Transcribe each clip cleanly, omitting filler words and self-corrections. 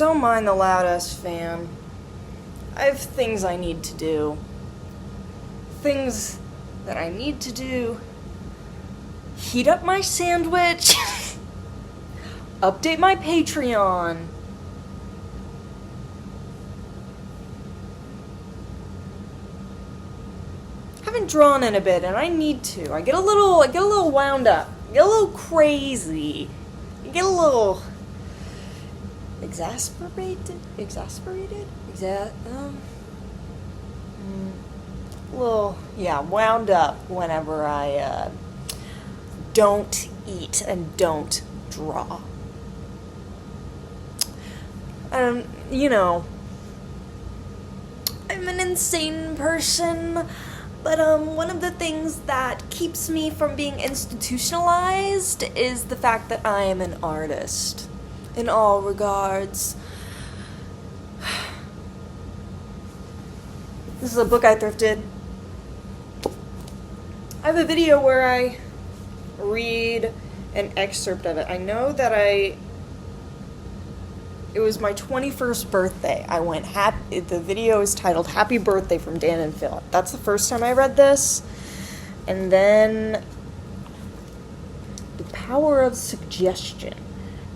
Don't mind the loud-ass fan. I have things I need to do. Things that I need to do. Heat up my sandwich. Update my Patreon. Haven't drawn in a bit, and I need to. I get a little wound up. I get a little crazy. I get a little exasperated. Wound up whenever I don't eat and don't draw. You know, I'm an insane person, but one of the things that keeps me from being institutionalized is the fact that I am an artist in all regards. This is a book I thrifted. I have a video where I read an excerpt of it. I know that it was my 21st birthday. The video is titled Happy Birthday from Dan and Phil. That's the first time I read this. And then The Power of Suggestion.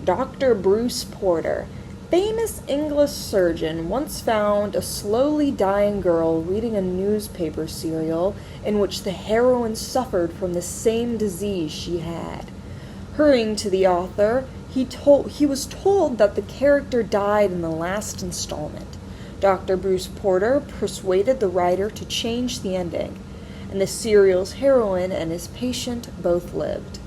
Dr. Bruce Porter, famous English surgeon, once found a slowly dying girl reading a newspaper serial in which the heroine suffered from the same disease she had. Hurrying to the author, he was told that the character died in the last installment. Dr. Bruce Porter persuaded the writer to change the ending, and the serial's heroine and his patient both lived.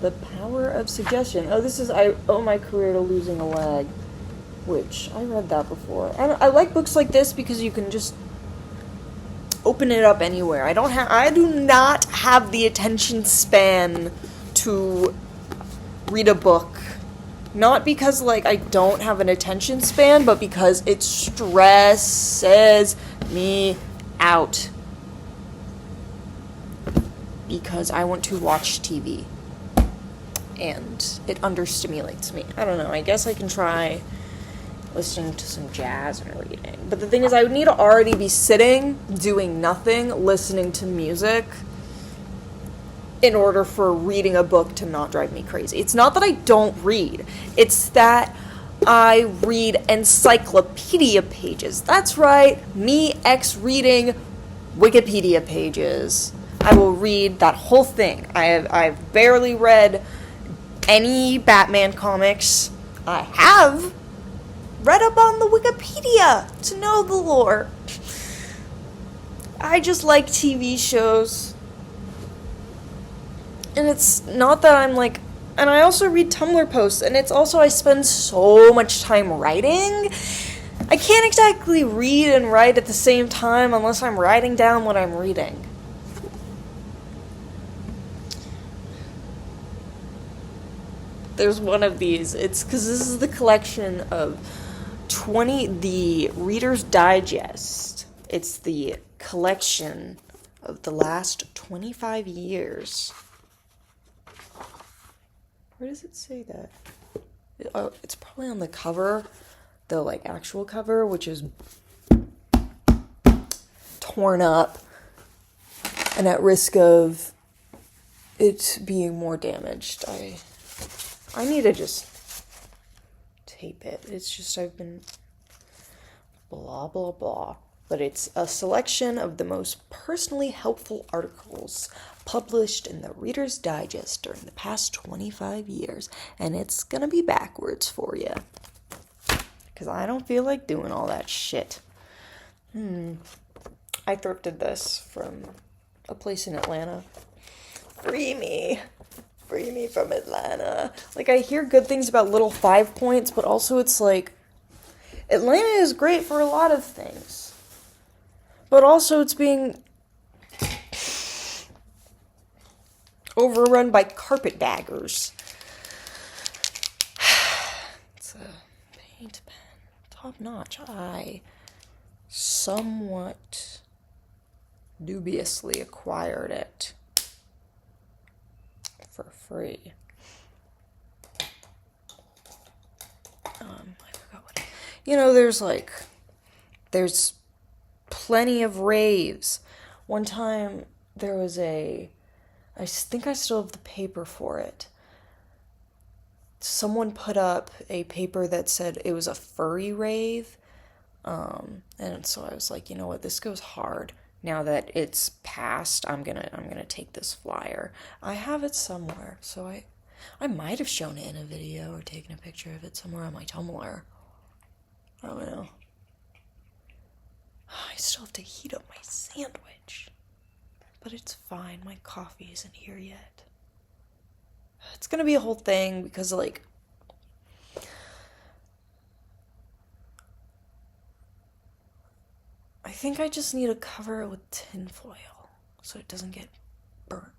The Power of Suggestion. Oh, this is I Owe My Career to Losing a Leg, which I read that before. I like books like this because you can just open it up anywhere. I do not have the attention span to read a book. Not because, I don't have an attention span, but because it stresses me out. Because I want to watch TV. And it understimulates me. I don't know, I guess I can try listening to some jazz and reading. But the thing is, I would need to already be sitting, doing nothing, listening to music, in order for reading a book to not drive me crazy. It's not that I don't read. It's that I read encyclopedia pages. That's right, me reading Wikipedia pages. I will read that whole thing. I've barely read any Batman comics. I have read up on the Wikipedia to know the lore. I just like TV shows. And it's not that I'm and I also read Tumblr posts, and it's also I spend so much time writing. I can't exactly read and write at the same time unless I'm writing down what I'm reading. There's one of these. It's because this is the collection of the Reader's Digest. It's the collection of the last 25 years. Where does it say that? Oh, it's probably on the cover, the actual cover, which is torn up and at risk of it being more damaged. I need to just tape it. It's just I've been blah, blah, blah. But it's a selection of the most personally helpful articles published in the Reader's Digest during the past 25 years. And it's gonna be backwards for you. Because I don't feel like doing all that shit. I thrifted this from a place in Atlanta. Free me. Free me from Atlanta. I hear good things about Little 5 Points, but also it's Atlanta is great for a lot of things. But also it's being overrun by carpetbaggers. It's a paint pen. Top notch. I somewhat dubiously acquired it for free. I forgot what. There's plenty of raves. One time there was I think I still have the paper for it. Someone put up a paper that said it was a furry rave. And so I was like, you know what, this goes hard. Now that it's passed, I'm gonna take this flyer. I have it somewhere, so I might have shown it in a video or taken a picture of it somewhere on my Tumblr. I don't know. I still have to heat up my sandwich. But it's fine, my coffee isn't here yet. It's gonna be a whole thing because, like, I think I just need to cover it with tinfoil so it doesn't get burnt.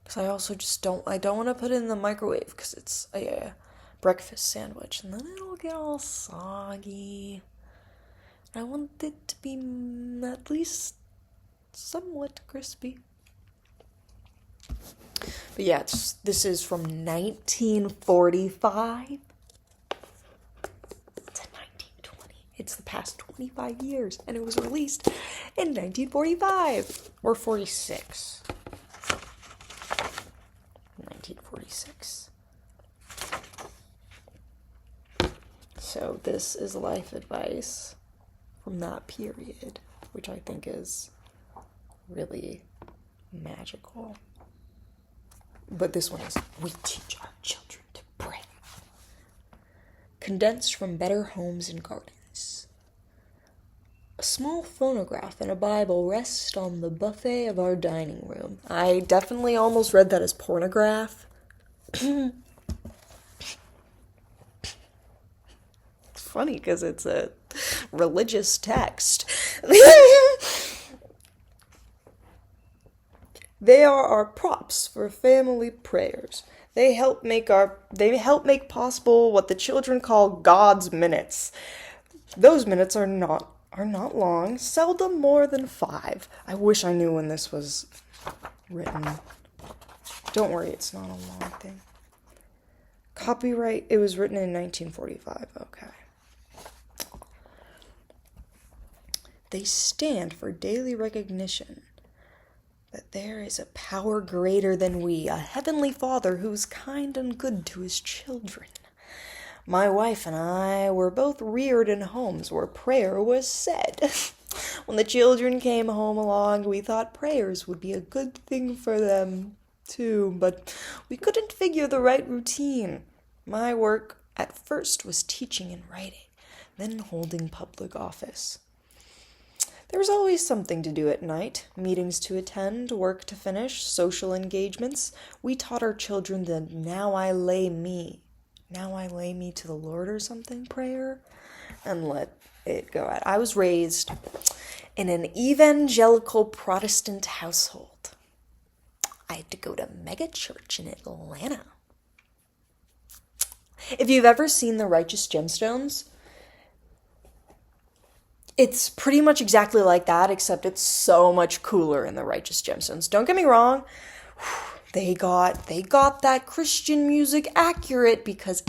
Because I also just don't want to put it in the microwave because it's a breakfast sandwich and then it'll get all soggy. I want it to be at least somewhat crispy. But yeah, this is from 1945 to 1920. It's the past 25 years, and it was released in 1945 or 46. 1946. So this is life advice from that period, which I think is really magical. But this one is, we teach our children to pray. Condensed from Better Homes and Gardens. A small phonograph and a Bible rest on the buffet of our dining room. I definitely almost read that as pornograph. It's funny because it's a religious text. They are our props for family prayers. They help make possible what the children call God's minutes. Those minutes are not long, seldom more than 5. I wish I knew when this was written. Don't worry, it's not a long thing. Copyright, it was written in 1945. Okay. They stand for daily recognition that there is a power greater than we, a heavenly Father who's kind and good to his children. My wife and I were both reared in homes where prayer was said. When the children came home along, we thought prayers would be a good thing for them, too, but we couldn't figure the right routine. My work at first was teaching and writing, then holding public office. There was always something to do at night, meetings to attend, work to finish, social engagements. We taught our children the now I lay me to the Lord or something prayer, and let it go out. I was raised in an evangelical Protestant household. I had to go to mega church in Atlanta. If you've ever seen The Righteous Gemstones, it's pretty much exactly like that, except it's so much cooler in The Righteous Gemstones. Don't get me wrong, they got that Christian music accurate because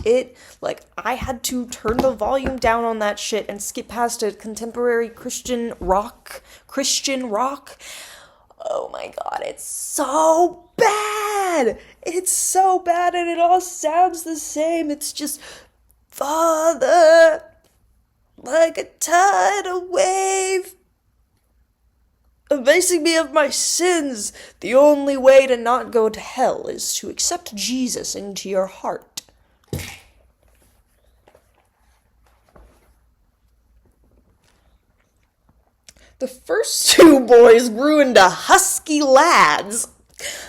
I had to turn the volume down on that shit and skip past a contemporary Christian rock. Oh my god, it's so bad! It's so bad and it all sounds the same. It's just, Father, like a tidal wave, erasing me of my sins. The only way to not go to hell is to accept Jesus into your heart. The first 2 boys grew into husky lads.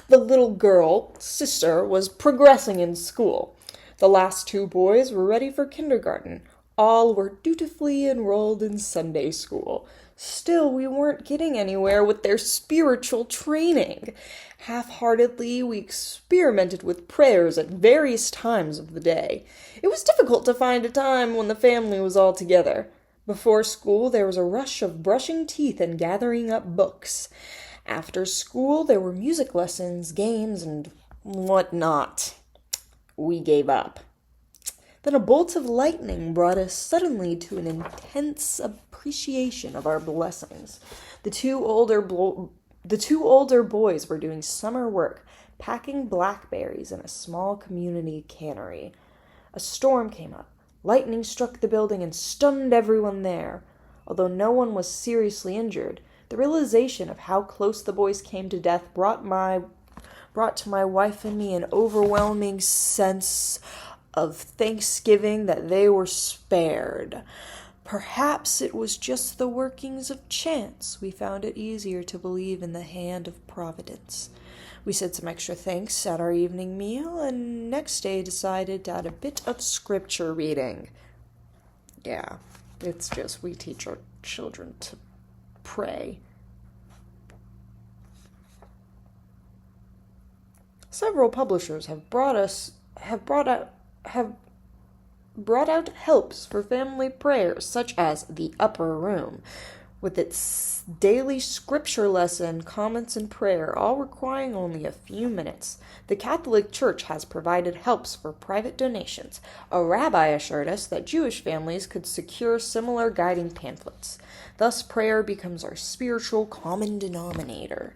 The little girl, sister, was progressing in school. The last 2 boys were ready for kindergarten. All were dutifully enrolled in Sunday school. Still, we weren't getting anywhere with their spiritual training. Half-heartedly, we experimented with prayers at various times of the day. It was difficult to find a time when the family was all together. Before school, there was a rush of brushing teeth and gathering up books. After school, there were music lessons, games, and whatnot. We gave up. Then a bolt of lightning brought us suddenly to an intense appreciation of our blessings. The two older boys were doing summer work, packing blackberries in a small community cannery. A storm came up. Lightning struck the building and stunned everyone there. Although no one was seriously injured, the realization of how close the boys came to death brought to my wife and me an overwhelming sense of thanksgiving that they were spared. Perhaps it was just the workings of chance. We found it easier to believe in the hand of Providence. We said some extra thanks at our evening meal, and next day decided to add a bit of scripture reading. Yeah, it's just we teach our children to pray. Several publishers have brought out helps for family prayers, such as The Upper Room, with its daily scripture lesson, comments, and prayer, all requiring only a few minutes. The Catholic Church has provided helps for private donations. A rabbi assured us that Jewish families could secure similar guiding pamphlets. Thus, prayer becomes our spiritual common denominator.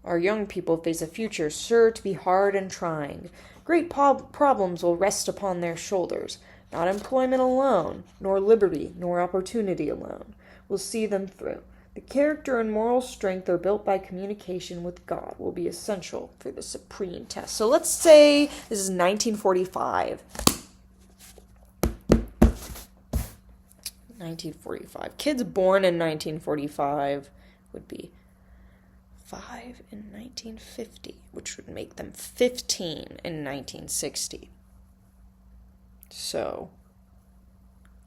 Our young people face a future sure to be hard and trying. Great problems will rest upon their shoulders. Not employment alone, nor liberty, nor opportunity alone will see them through. The character and moral strength are built by communication with God will be essential for the supreme test. So let's say this is 1945. 1945. Kids born in 1945 would be 5 in 1950, which would make them 15 in 1960. So,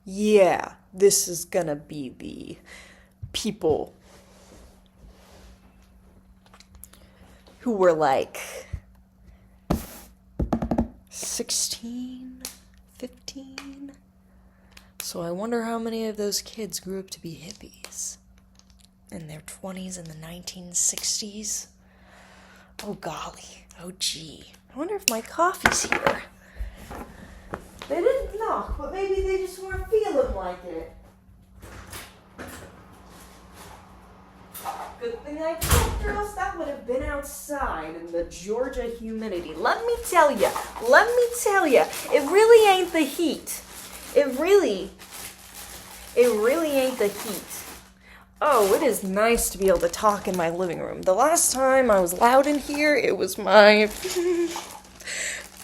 yeah, this is gonna be the people who were like 16, 15. So I wonder how many of those kids grew up to be hippies in their 20s in the 1960s. Oh golly, oh gee. I wonder if my coffee's here. They didn't knock, but maybe they just weren't feeling like it. Good thing I checked, or else that would have been outside in the Georgia humidity. Let me tell ya, it really ain't the heat. It really ain't the heat. Oh, it is nice to be able to talk in my living room. The last time I was loud in here, it was my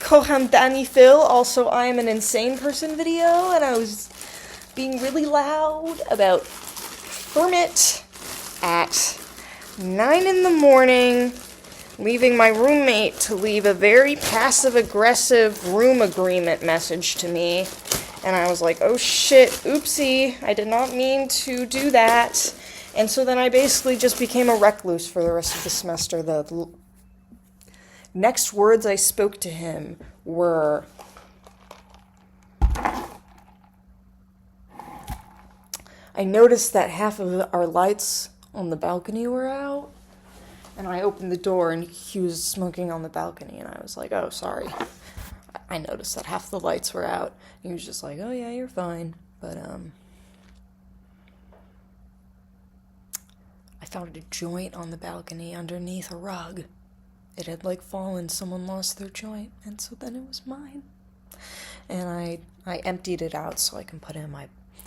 Koham Danny Phil, also I am an insane person video, and I was being really loud about phermit at 9 in the morning, leaving my roommate to leave a very passive-aggressive room agreement message to me. And I was like, oh shit, oopsie, I did not mean to do that. And so then I basically just became a recluse for the rest of the semester. The next words I spoke to him were, I noticed that half of our lights on the balcony were out. And I opened the door and he was smoking on the balcony. And I was like, oh, sorry. I noticed that half the lights were out. He was just like, oh yeah, you're fine. But, I found a joint on the balcony underneath a rug. It had, fallen. Someone lost their joint. And so then it was mine. And I emptied it out so I can put it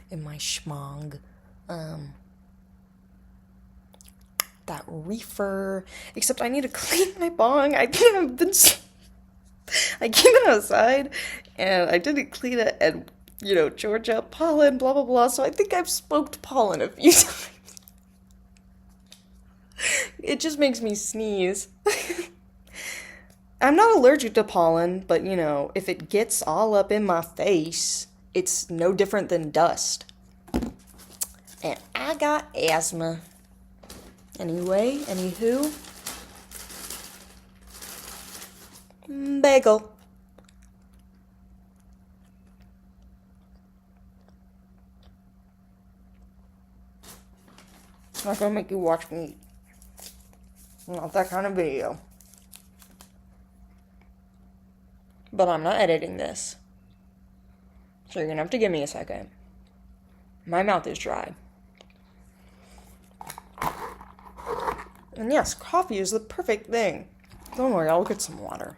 in my schmong. That reefer. Except I need to clean my bong. I came outside, and I didn't clean it, and, Georgia, pollen, blah, blah, blah, so I think I've smoked pollen a few times. It just makes me sneeze. I'm not allergic to pollen, but, if it gets all up in my face, it's no different than dust. And I got asthma. Anywho. Bagel. I'm not gonna make you watch me eat. Not that kind of video. But I'm not editing this. So you're gonna have to give me a second. My mouth is dry. And yes, coffee is the perfect thing. Don't worry, I'll get some water.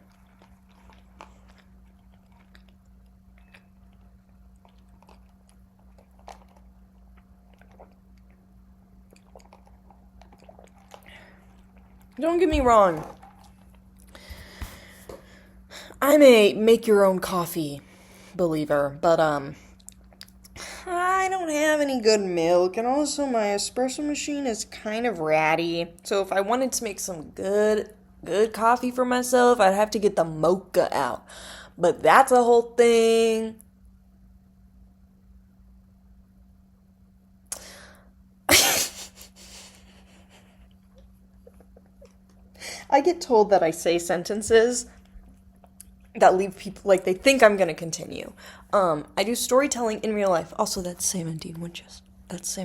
Don't get me wrong. I'm a make your own coffee believer, but I don't have any good milk, and also my espresso machine is kind of ratty. So if I wanted to make some good coffee for myself, I'd have to get the mocha out. But that's a whole thing. I get told that I say sentences that leave people like they think I'm gonna continue. I do storytelling in real life. Also, that's Sam and Dean Winchester. That's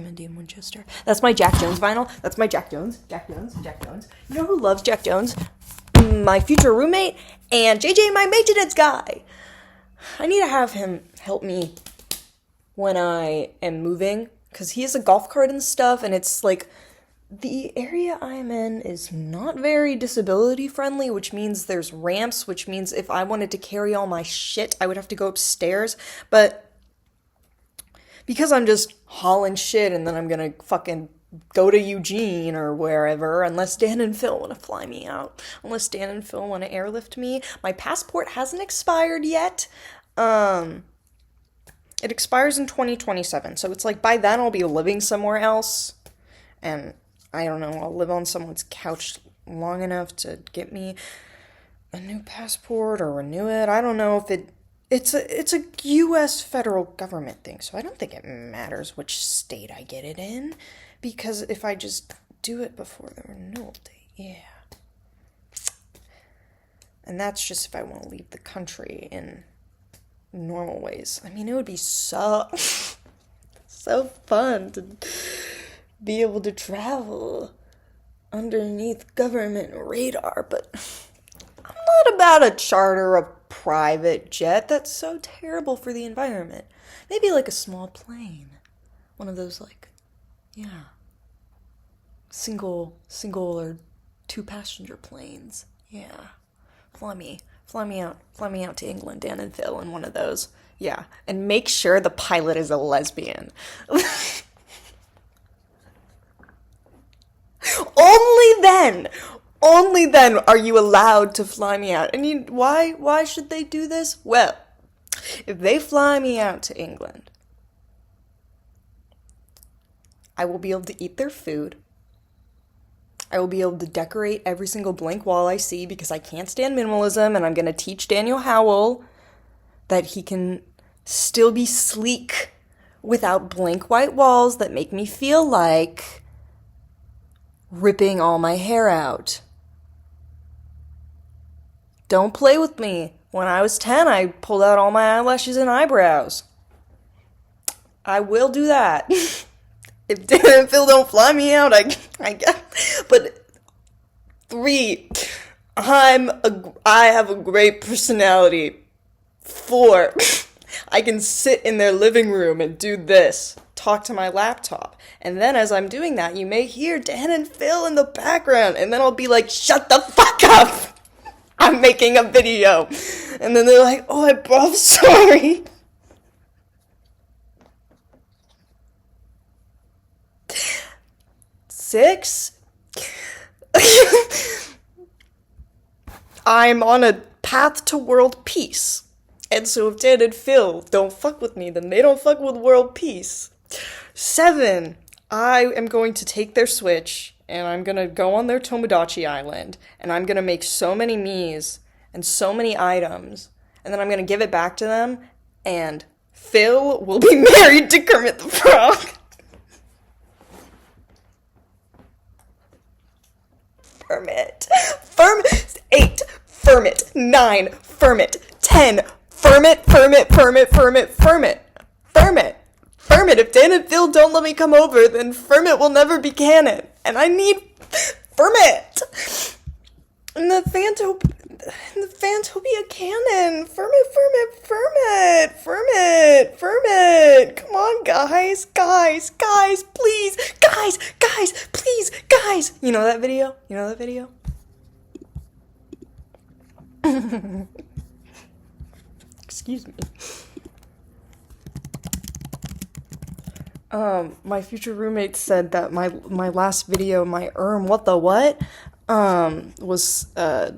my Jack Jones vinyl. That's my Jack Jones. You know who loves Jack Jones? My future roommate and JJ, my maintenance guy. I need to have him help me when I am moving, because he has a golf cart and stuff, and it's like, the area I'm in is not very disability friendly, which means there's ramps, which means if I wanted to carry all my shit, I would have to go upstairs. But because I'm just hauling shit and then I'm gonna fucking go to Eugene or wherever, unless Dan and Phil want to fly me out, unless Dan and Phil want to airlift me. My passport hasn't expired yet. It expires in 2027, so it's like by then I'll be living somewhere else, and I don't know, I'll live on someone's couch long enough to get me a new passport or renew it. I don't know if it's a U.S. federal government thing, so I don't think it matters which state I get it in, because if I just do it before the renewal date, yeah. And that's just if I want to leave the country in normal ways. I mean, it would be so fun to be able to travel underneath government radar, but I'm not about to charter a private jet. That's so terrible for the environment. Maybe like a small plane. One of those, like, yeah, single or 2-passenger planes. Yeah. Fly me out to England, Dan and Phil, in one of those. Yeah. And make sure the pilot is a lesbian. Only then are you allowed to fly me out. And why should they do this? Well, if they fly me out to England, I will be able to eat their food. I will be able to decorate every single blank wall I see, because I can't stand minimalism, and I'm going to teach Daniel Howell that he can still be sleek without blank white walls that make me feel like ripping all my hair out. Don't play with me. When I was 10, I pulled out all my eyelashes and eyebrows. I will do that. If Dan and Phil don't fly me out, I guess. But 3, I have a great personality. 4, I can sit in their living room and do this, talk to my laptop. And then as I'm doing that, you may hear Dan and Phil in the background, and then I'll be like, shut the fuck up! I'm making a video. And then they're like, oh, I'm sorry. Six, I'm on a path to world peace. And so if Dan and Phil don't fuck with me, then they don't fuck with world peace. 7, I am going to take their Switch, and I'm going to go on their Tomodachi Island, and I'm going to make so many Miis and so many items, and then I'm going to give it back to them, and Phil will be married to Kermit the Frog. Phermit. 8, Phermit. 9, Phermit. 10, Phermit. If Dan and Phil don't let me come over, then Phermit will never be canon. And I need Phermit! In the Fantopia canon. Phermit. Come on, guys, please. You know that video? Excuse me. My future roommate said that my last video, my what the what, was,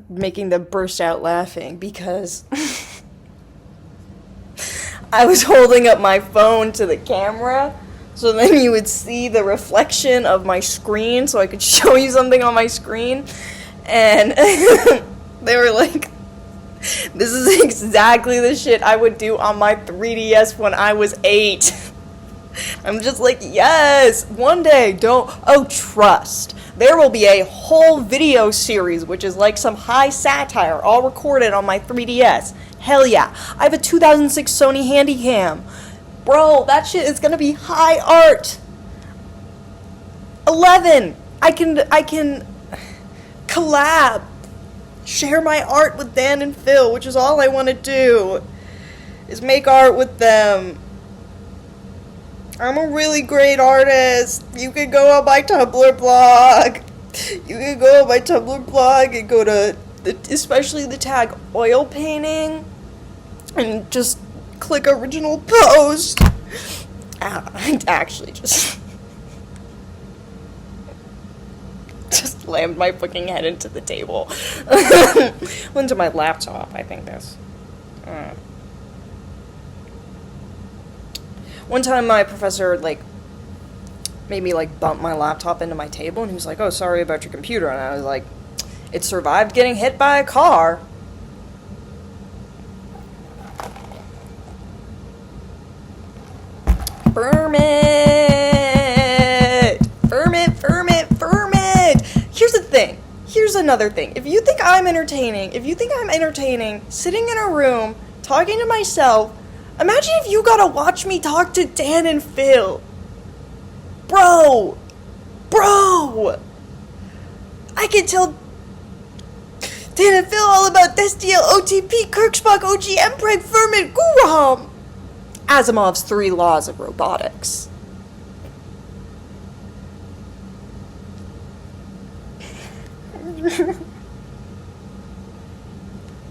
making them burst out laughing because I was holding up my phone to the camera, so then you would see the reflection of my screen, so I could show you something on my screen, and they were like, this is exactly the shit I would do on my 3DS when I was 8. I'm just like, yes, one day, trust. There will be a whole video series, which is like some high satire, all recorded on my 3DS. Hell yeah. I have a 2006 Sony Handycam. Bro, that shit is gonna be high art. 11. I can collab. Share my art with Dan and Phil, which is all I want to do. Is make art with them. I'm a really great artist. You can go on my Tumblr blog. And go to, especially the tag oil painting. And just click original post. I actually just slammed my fucking head into the table. Into my laptop, I think that's... One time my professor, made me, bump my laptop into my table, and he was like, oh, sorry about your computer, and I was like, it survived getting hit by a car. Phermit! Here's another thing. If you think I'm entertaining, sitting in a room, talking to myself, imagine if you gotta watch me talk to Dan and Phil. Bro! I can tell Dan and Phil all about Destiel, OTP, Kirkspock, OG, Mpreg, Phermit, Guram! Asimov's 3 laws of robotics.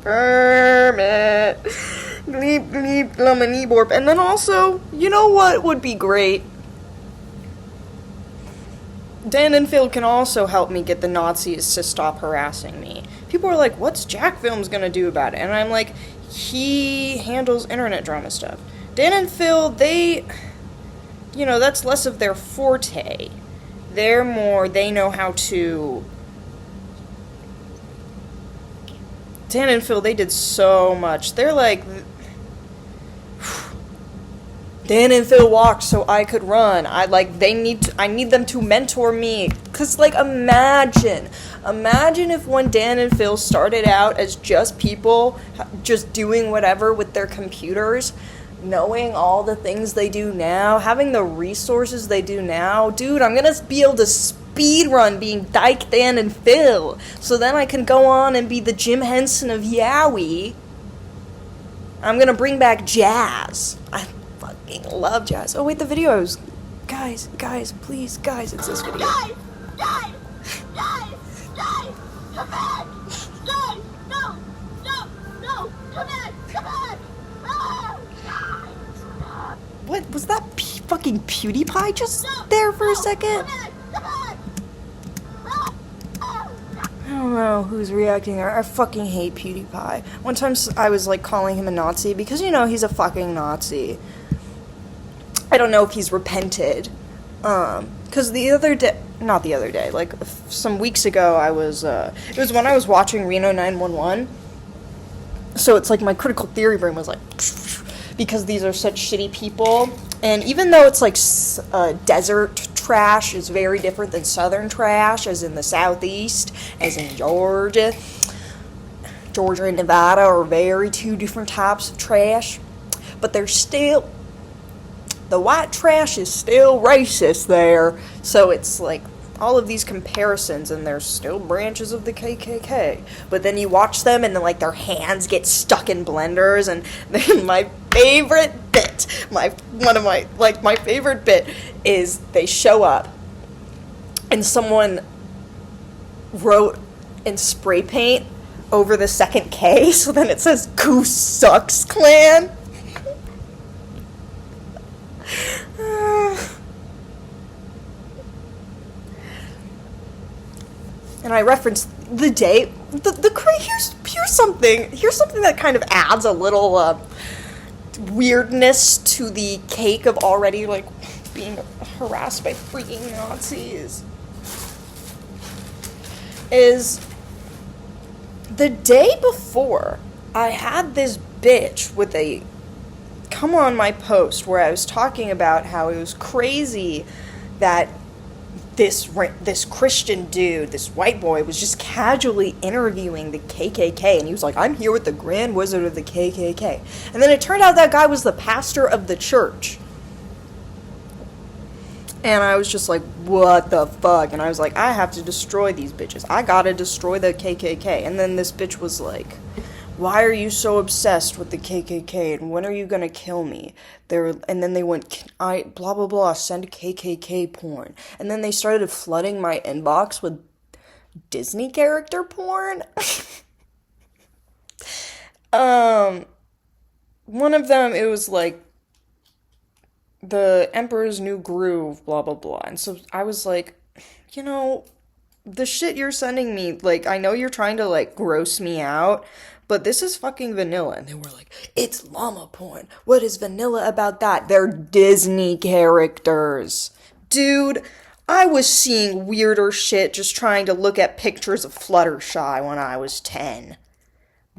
Phermit. Gleep, gleep, glummy, borp. And then also, you know what would be great? Dan and Phil can also help me get the Nazis to stop harassing me. People are like, what's Jack Films gonna do about it? And I'm like, he handles internet drama stuff. Dan and Phil, they, that's less of their forte. They know how to... Dan and Phil, they did so much. They're like... Dan and Phil walked so I could run. I need them to mentor me. 'Cause, imagine if when Dan and Phil started out as just people, just doing whatever with their computers, knowing all the things they do now, having the resources they do now. Dude, I'm gonna be able to speed run being Dyke, Dan, and Phil. So then I can go on and be the Jim Henson of Yowie. I'm gonna bring back jazz. I fucking love jazz. Oh wait, the video I was... Guys, please, guys, it's this video. Guys, come back! Guys, no, come back! What, was that fucking PewDiePie just there for a second? Come back! I don't know who's reacting there. I fucking hate PewDiePie. One time I was calling him a Nazi because he's a fucking Nazi. I don't know if he's repented. Cause some weeks ago it was when I was watching Reno 911. So it's my critical theory brain was because these are such shitty people. And even though it's desert trash is very different than southern trash, as in the southeast, as in Georgia and Nevada are very two different types of trash. But they're still, the white trash is still racist there. So it's all of these comparisons, and they're still branches of the KKK. But then you watch them, and then, like, their hands get stuck in blenders, and then my favorite bit, my favorite bit is they show up, and someone wrote in spray paint over the second K, so then it says Goose Sucks Clan. And I referenced the day. Here's something that kind of adds a little weirdness to the cake of already, like, being harassed by freaking Nazis. Is the day before, I had this bitch with a come on my post where I was talking about how it was crazy that this Christian dude, this white boy, was just casually interviewing the KKK, and he was like, I'm here with the Grand Wizard of the KKK. And then it turned out that guy was the pastor of the church. And I was just like, what the fuck? And I was like, I have to destroy these bitches. I gotta destroy the KKK. And then this bitch was like, why are you so obsessed with the KKK? And when are you gonna kill me? And then they went, blah, blah, blah, send KKK porn. And then they started flooding my inbox with Disney character porn. One of them, it was like, the Emperor's New Groove, blah, blah, blah. And so I was like, you know, the shit you're sending me, like, I know you're trying to, like, gross me out, but this is fucking vanilla. And they were like, it's llama porn. What is vanilla about that? They're Disney characters. Dude, I was seeing weirder shit just trying to look at pictures of Fluttershy when I was 10.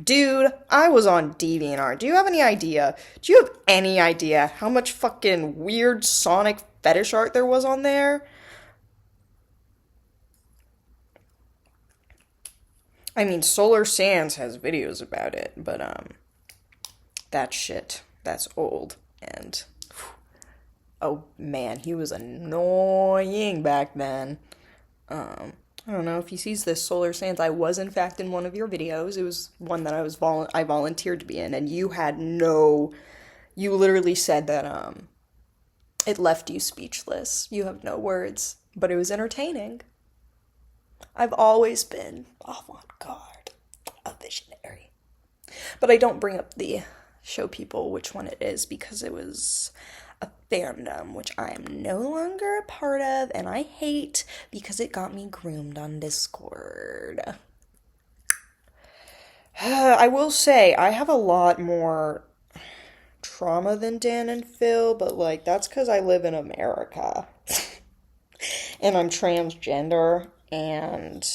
Dude, I was on DeviantArt. Do you have any idea? Do you have any idea how much fucking weird Sonic fetish art there was on there? I mean, Solar Sands has videos about it, but, that shit, that's old, and, oh man, he was annoying back then. I don't know if he sees this, Solar Sands. I was, in fact, in one of your videos. It was one that I volunteered to be in, and you literally said that, it left you speechless. You have no words, but it was entertaining. I've always been avant-garde, a visionary. But I don't bring up show people which one it is, because it was a fandom which I am no longer a part of, and I hate because it got me groomed on Discord. I will say, I have a lot more trauma than Dan and Phil, but, like, that's because I live in America. And I'm transgender, and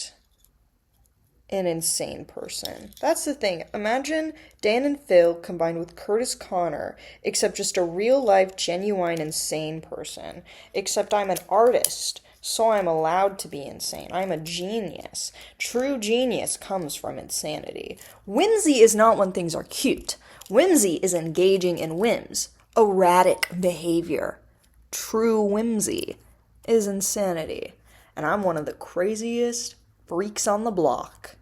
an insane person. That's the thing. Imagine Dan and Phil combined with Curtis Connor, except just a real-life, genuine, insane person. Except I'm an artist, so I'm allowed to be insane. I'm a genius. True genius comes from insanity. Whimsy is not when things are cute. Whimsy is engaging in whims. Erratic behavior. True whimsy is insanity. And I'm one of the craziest freaks on the block.